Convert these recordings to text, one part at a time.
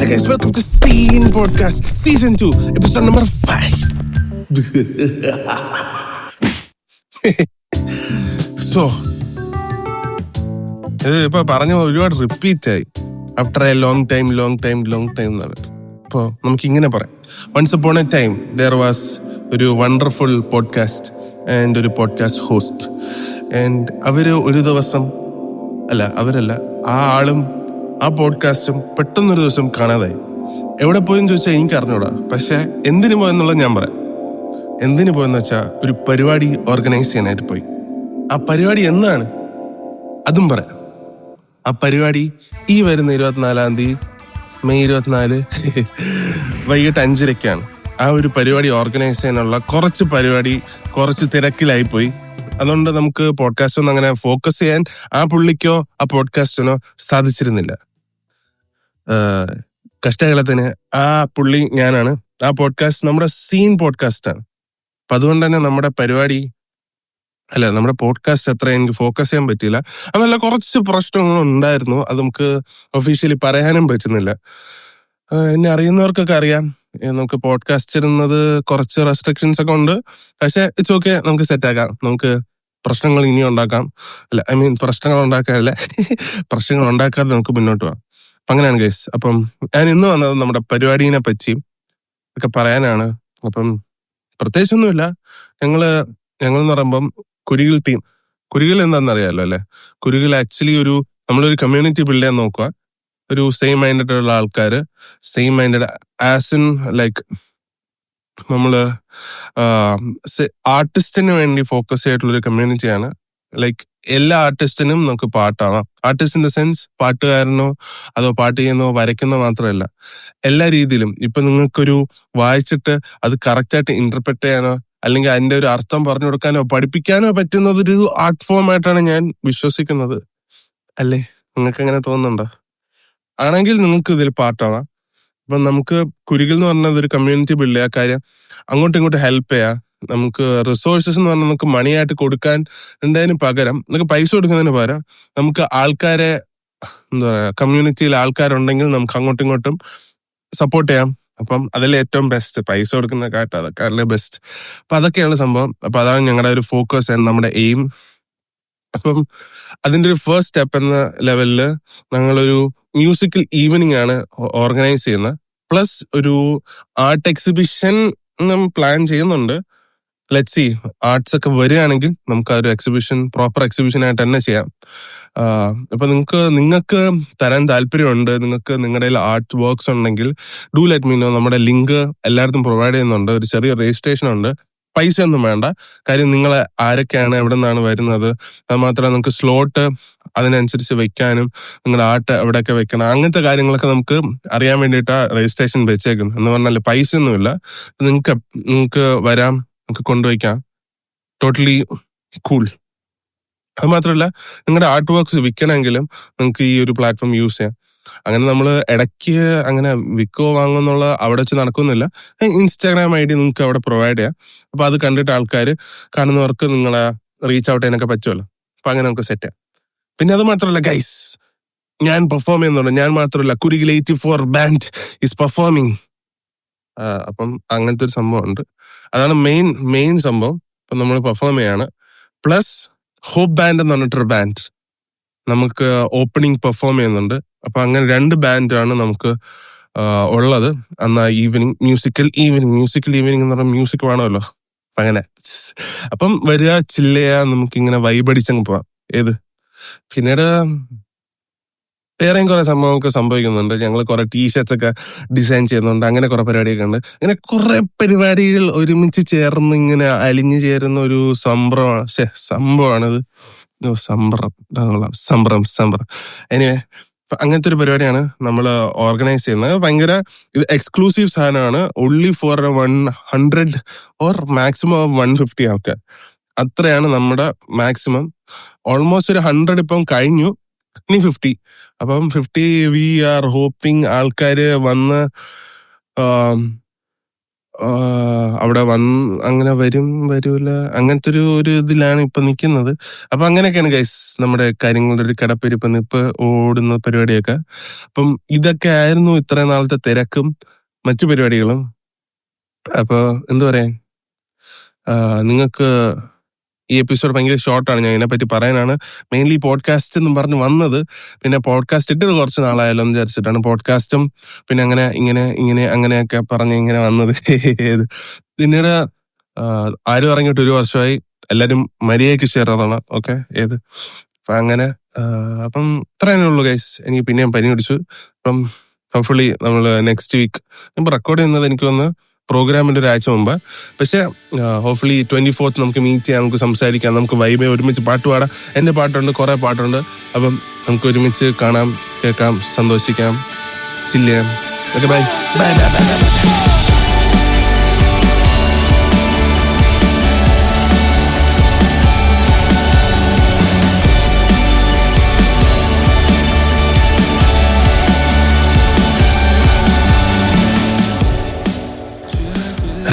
Hi guys, welcome to Scene Podcast Season 2, episode number 5. So, ഇപ്പൊ പറഞ്ഞ ഒരുപാട് repeat ആയി. ആഫ്റ്റർ എ ലോങ് ടൈം എന്ന് പറഞ്ഞിട്ട്. അപ്പോൾ നമുക്കിങ്ങനെ പറയാം. Once upon a time there was ഒരു വണ്ടർഫുൾ പോഡ്കാസ്റ്റ് ആൻഡ് ഒരു പോഡ്കാസ്റ്റ് ഹോസ്റ്റ്. ആൻഡ് ഒരു ദിവസം ആ ആളും ആ പോഡ്കാസ്റ്റും പെട്ടെന്നൊരു ദിവസം കാണാതായി. എവിടെ പോയെന്ന് ചോദിച്ചാൽ എനിക്ക് അറിഞ്ഞൂടാ. പക്ഷെ എന്തിനു പോയെന്നുള്ളത് ഞാൻ പറയാം. എന്തിനു പോയെന്ന് വെച്ചാൽ ഒരു പരിപാടി ഓർഗനൈസ് ചെയ്യാനായിട്ട് പോയി. ആ പരിപാടി എന്നാണ് അതും പറയാം. ആ പരിപാടി ഈ വരുന്ന 24 തീയതി മെയ് 24 വൈകിട്ട് 5:30 ആ ഒരു പരിപാടി ഓർഗനൈസ് ചെയ്യാനുള്ള കുറച്ച് തിരക്കിലായിപ്പോയി. അതുകൊണ്ട് നമുക്ക് പോഡ്കാസ്റ്റ് ഒന്നും അങ്ങനെ ഫോക്കസ് ചെയ്യാൻ ആ പുള്ളിക്കോ ആ പോഡ്കാസ്റ്റിനോ സാധിച്ചിരുന്നില്ല. കഷ്ടകാലത്തിന് ആ പുള്ളി ഞാനാണ്. ആ പോഡ്കാസ്റ്റ് നമ്മുടെ സീൻ പോഡ്കാസ്റ്റാണ്. അപ്പം അതുകൊണ്ട് തന്നെ നമ്മുടെ പോഡ്കാസ്റ്റ് അത്ര എനിക്ക് ഫോക്കസ് ചെയ്യാൻ പറ്റിയില്ല. അതല്ല, കുറച്ച് പ്രശ്നങ്ങൾ ഉണ്ടായിരുന്നു. അത് നമുക്ക് ഒഫീഷ്യലി പറയാനും പറ്റുന്നില്ല. എന്നെ അറിയുന്നവർക്കൊക്കെ അറിയാം, നമുക്ക് പോഡ്കാസ്റ്റ് ഇടുന്നത് കുറച്ച് റെസ്ട്രിക്ഷൻസ് ഒക്കെ ഉണ്ട്. പക്ഷെ ഇറ്റ്സ് ഓക്കെ, നമുക്ക് സെറ്റാക്കാം. നമുക്ക് പ്രശ്നങ്ങൾ ഇനി ഉണ്ടാക്കാം. പ്രശ്നങ്ങൾ ഉണ്ടാക്കാതെ നമുക്ക് മുന്നോട്ട് പോകാം. അങ്ങനെയാണ് ഗൈസ്. അപ്പം ഞാൻ ഇന്ന് വന്നത് നമ്മുടെ പരിപാടിനെ പറ്റി ഒക്കെ പറയാനാണ്. അപ്പം പ്രത്യേകിച്ചൊന്നുമില്ല. ഞങ്ങൾ എന്ന് പറയുമ്പം കുരികിൽ ടീം. കുരികിൽ എന്താണെന്ന് അറിയാമല്ലോ അല്ലെ? കുരികിൽ ആക്ച്വലി നമ്മളൊരു കമ്മ്യൂണിറ്റി ബിൽഡ് ചെയ്യാൻ നോക്കുക. ഒരു സെയിം മൈൻഡഡ് ഉള്ള ആൾക്കാർ, same minded as in like നമ്മള് ആർട്ടിസ്റ്റിന് വേണ്ടി ഫോക്കസ് ചെയ്തിട്ടുള്ളൊരു കമ്മ്യൂണിറ്റിയാണ്. ലൈക്ക് എല്ലാ ആർട്ടിസ്റ്റിനും നമുക്ക് പാട്ടാവാം. ആർട്ടിസ്റ്റ് ഇൻ ദ സെൻസ് പാട്ടുകാരനോ അതോ പാട്ട് ചെയ്യുന്നോ വരയ്ക്കുന്നോ മാത്രമല്ല, എല്ലാ രീതിയിലും. ഇപ്പൊ നിങ്ങൾക്കൊരു വായിച്ചിട്ട് അത് കറക്റ്റായിട്ട് ഇന്റർപ്രറ്റ് ചെയ്യാനോ അല്ലെങ്കിൽ അതിന്റെ ഒരു അർത്ഥം പറഞ്ഞു കൊടുക്കാനോ പഠിപ്പിക്കാനോ പറ്റുന്നതൊരു ആർട്ട് ഫോം ആയിട്ടാണ് ഞാൻ വിശ്വസിക്കുന്നത്. അല്ലേ? നിങ്ങൾക്ക് എങ്ങനെ തോന്നുന്നുണ്ടോ? ആണെങ്കിൽ നിങ്ങൾക്ക് ഇതിൽ പാട്ടാവാം. ഇപ്പം നമുക്ക് കുരികിൽ എന്ന് പറഞ്ഞത് ഒരു കമ്മ്യൂണിറ്റി ബിൽഡ് ചെയ്യുക. കാര്യം അങ്ങോട്ടും ഇങ്ങോട്ടും ഹെൽപ്പ് ചെയ്യുക. നമുക്ക് റിസോഴ്സസ് എന്ന് പറഞ്ഞാൽ നമുക്ക് മണിയായിട്ട് കൊടുക്കാൻ ഉണ്ടതിന് പകരം, നമുക്ക് പൈസ കൊടുക്കുന്നതിന് പകരം നമുക്ക് ആൾക്കാരെ, എന്താ പറയുക, കമ്മ്യൂണിറ്റിയിൽ ആൾക്കാരുണ്ടെങ്കിൽ നമുക്ക് അങ്ങോട്ടും ഇങ്ങോട്ടും സപ്പോർട്ട് ചെയ്യാം. അപ്പം അതിലെ ഏറ്റവും ബെസ്റ്റ് പൈസ കൊടുക്കുന്നതിനെക്കാട്ടും അതൊക്കെ അതിലെ ബെസ്റ്റ്. അപ്പം അതൊക്കെയാണ് സംഭവം. അപ്പം അതാണ് ഞങ്ങളുടെ ഒരു ഫോക്കസ് ആൻഡ് നമ്മുടെ എയിം. അപ്പം അതിന്റെ ഒരു ഫസ്റ്റ് സ്റ്റെപ്പ് എന്ന ലെവലിൽ ഞങ്ങളൊരു മ്യൂസിക്കൽ ഈവനിങ് ആണ് ഓർഗനൈസ് ചെയ്യുന്നത്. പ്ലസ് ഒരു ആർട്ട് എക്സിബിഷൻ പ്ലാൻ ചെയ്യുന്നുണ്ട്. ലെറ്റ്സ് സീ, ആർട്സ് ഒക്കെ വരികയാണെങ്കിൽ നമുക്ക് ആ ഒരു എക്സിബിഷൻ പ്രോപ്പർ എക്സിബിഷൻ ആയിട്ട് തന്നെ ചെയ്യാം. അപ്പൊ നിങ്ങൾക്ക് തരാൻ താല്പര്യമുണ്ട്, നിങ്ങൾക്ക് നിങ്ങളുടെ ആർട്ട് വർക്ക്സ് ഉണ്ടെങ്കിൽ ഡു ലെറ്റ് മീ നോ. നമ്മുടെ ലിങ്ക് എല്ലായിടത്തും പ്രൊവൈഡ് ചെയ്യുന്നുണ്ട്. ഒരു ചെറിയ രജിസ്ട്രേഷൻ ഉണ്ട്. പൈസ ഒന്നും വേണ്ട. കാര്യം നിങ്ങൾ ആരൊക്കെയാണ്, എവിടെ നിന്നാണ് വരുന്നത്, അത് മാത്രമല്ല നിങ്ങൾക്ക് സ്ലോട്ട് അതിനനുസരിച്ച് വെക്കാനും നിങ്ങളുടെ ആർട്ട് എവിടെയൊക്കെ വെക്കണം, അങ്ങനത്തെ കാര്യങ്ങളൊക്കെ നമുക്ക് അറിയാൻ വേണ്ടിയിട്ടാ രജിസ്ട്രേഷൻ വെച്ചേക്കുന്നത്. എന്ന് പറഞ്ഞാൽ പൈസ ഒന്നുമില്ല. നിങ്ങൾക്ക് വരാം, നമുക്ക് കൊണ്ടുവയ്ക്കാം. Totally cool. അത് മാത്രമല്ല, നിങ്ങളുടെ ആർട്ട് വർക്ക്സ് വിൽക്കണമെങ്കിലും നിങ്ങൾക്ക് ഈ ഒരു പ്ലാറ്റ്ഫോം യൂസ് ചെയ്യാം. അങ്ങനെ നമ്മൾ ഇടയ്ക്ക് അങ്ങനെ വിൽക്കോ വാങ്ങുന്നുള്ള അവിടെ വെച്ച് നടക്കുന്നില്ല. ഇൻസ്റ്റാഗ്രാം ID നിങ്ങൾക്ക് അവിടെ പ്രൊവൈഡ് ചെയ്യാം. അപ്പൊ അത് കണ്ടിട്ട് ആൾക്കാർ കാണുന്നവർക്ക് നിങ്ങളെ റീച്ച് ഔട്ട് ചെയ്യാനൊക്കെ പറ്റുമല്ലോ. അപ്പൊ അങ്ങനെ നമുക്ക് സെറ്റ് ചെയ്യാം. പിന്നെ അത് മാത്രമല്ല ഗൈസ്, ഞാൻ പെർഫോം ചെയ്യുന്നുണ്ട്. ഞാൻ മാത്രമല്ല, കുരികിൽ 84 ബാൻഡ് ഈസ് പെർഫോമിങ്. അപ്പം അങ്ങനത്തെ ഒരു സംഭവം ഉണ്ട്. അതാണ് മെയിൻ സംഭവം. ഇപ്പം നമ്മൾ പെർഫോം ചെയ്യാണ്. പ്ലസ് ഹോപ്പ് ബാൻഡ് എന്ന് പറഞ്ഞിട്ടൊരു ബാൻഡ് നമുക്ക് ഓപ്പണിംഗ് പെർഫോം ചെയ്യുന്നുണ്ട്. അപ്പൊ അങ്ങനെ 2 ബാൻഡാണ് നമുക്ക് ഉള്ളത് അന്ന് മ്യൂസിക്കൽ ഈവനിങ് എന്ന് പറഞ്ഞാൽ മ്യൂസിക് വേണമല്ലോ. അപ്പൊ അങ്ങനെ അപ്പം വരിക, ചില്ലയാ, നമുക്കിങ്ങനെ വൈബടിച്ചങ്ങ് പോവാം. പിന്നീട് വേറെയും കുറെ സംഭവമൊക്കെ സംഭവിക്കുന്നുണ്ട്. ഞങ്ങൾ കുറെ ടീഷർട്സ് ഒക്കെ ഡിസൈൻ ചെയ്യുന്നുണ്ട്. അങ്ങനെ കുറെ പരിപാടിയൊക്കെ ഉണ്ട്. അങ്ങനെ കുറെ പരിപാടികൾ ഒരുമിച്ച് ചേർന്ന് ഇങ്ങനെ അലിഞ്ഞു ചേരുന്ന ഒരു സംഭവമാണിത്. സംഭ്രം. എനിവേ, അങ്ങനത്തെ ഒരു പരിപാടിയാണ് നമ്മൾ ഓർഗനൈസ് ചെയ്യുന്നത്. ഭയങ്കര ഇത് എക്സ്ക്ലൂസീവ് സാധനമാണ്. ഓൺലി ഫോർ 100 ഓർ മാക്സിമം 150 ആൾക്കാർ. അത്രയാണ് നമ്മുടെ മാക്സിമം. ഓൾമോസ്റ്റ് ഒരു 100 ഇപ്പം കഴിഞ്ഞു, ഇനി 50. അപ്പം 50 വി ആർ ഹോപ്പിംഗ് ആൾക്കാര് വന്ന് അവിടെ അങ്ങനെ വരൂല അങ്ങനത്തെ ഒരു ഇതിലാണ് ഇപ്പൊ നിൽക്കുന്നത്. അപ്പൊ അങ്ങനെയൊക്കെയാണ് ഗൈസ് നമ്മുടെ കാര്യങ്ങളുടെ ഒരു കിടപ്പിരിപ്പ് നിപ്പ് ഓടുന്ന പരിപാടിയൊക്കെ. അപ്പം ഇതൊക്കെ ആയിരുന്നു ഇത്രയും നാളത്തെ തിരക്കും മറ്റു പരിപാടികളും. അപ്പൊ എന്താ പറയാ, നിങ്ങൾക്ക് ഈ എപ്പിസോഡ് ഭയങ്കര ഷോർട്ടാണ്. ഞാൻ ഇതിനെപ്പറ്റി പറയാനാണ് മെയിൻലി പോഡ്കാസ്റ്റ് എന്നും പറഞ്ഞ് വന്നത്. പിന്നെ പോഡ്കാസ്റ്റ് ഇട്ടിട്ട് കുറച്ച് നാളായാലോ എന്ന് വിചാരിച്ചിട്ടാണ് പോഡ്കാസ്റ്റും പിന്നെ അങ്ങനെ ഇങ്ങനെ അങ്ങനെയൊക്കെ പറഞ്ഞ് ഇങ്ങനെ വന്നത്. പിന്നീട് ആരും ഇറങ്ങിയിട്ട് 1 വർഷമായി. എല്ലാരും മര്യാദയ്ക്ക് ഷെയർ ചെയ്തോണം. ഓക്കെ അപ്പൊ അങ്ങനെ അപ്പം ഇത്രയേ ഉള്ളൂ ഗൈസ്. എനിക്ക് പിന്നെയും പനി പിടിച്ചു. അപ്പം ഹോപ്പ്ഫുള്ളി നമ്മൾ നെക്സ്റ്റ് വീക്ക് ഇപ്പം റെക്കോർഡ് ചെയ്യുന്നത് എനിക്ക് വന്ന് പ്രോഗ്രാമിന്റെ 1 ആഴ്ച മുമ്പ്. പക്ഷെ ഹോപ്പ്ഫുള്ളി 24th നമുക്ക് മീറ്റ് ചെയ്യാം, നമുക്ക് സംസാരിക്കാം, നമുക്ക് വൈബേ ഒരുമിച്ച് പാട്ട് പാടാം. എൻ്റെ പാട്ടുണ്ട്, കുറെ പാട്ടുണ്ട്. അപ്പം നമുക്ക് ഒരുമിച്ച് കാണാം, കേൾക്കാം, സന്തോഷിക്കാം, ചില്ല് ചെയ്യാം. Okay bye bye bye bye bye.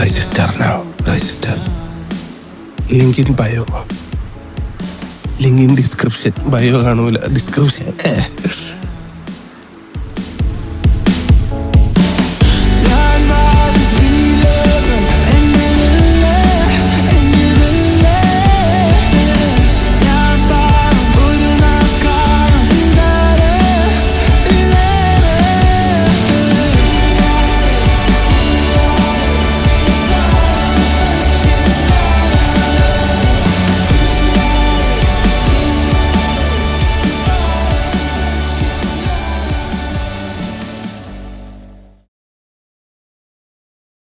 Register now. Register. Link in bio. Link in description. Bio കാണൂല, ഡിസ്ക്രിപ്ഷൻ.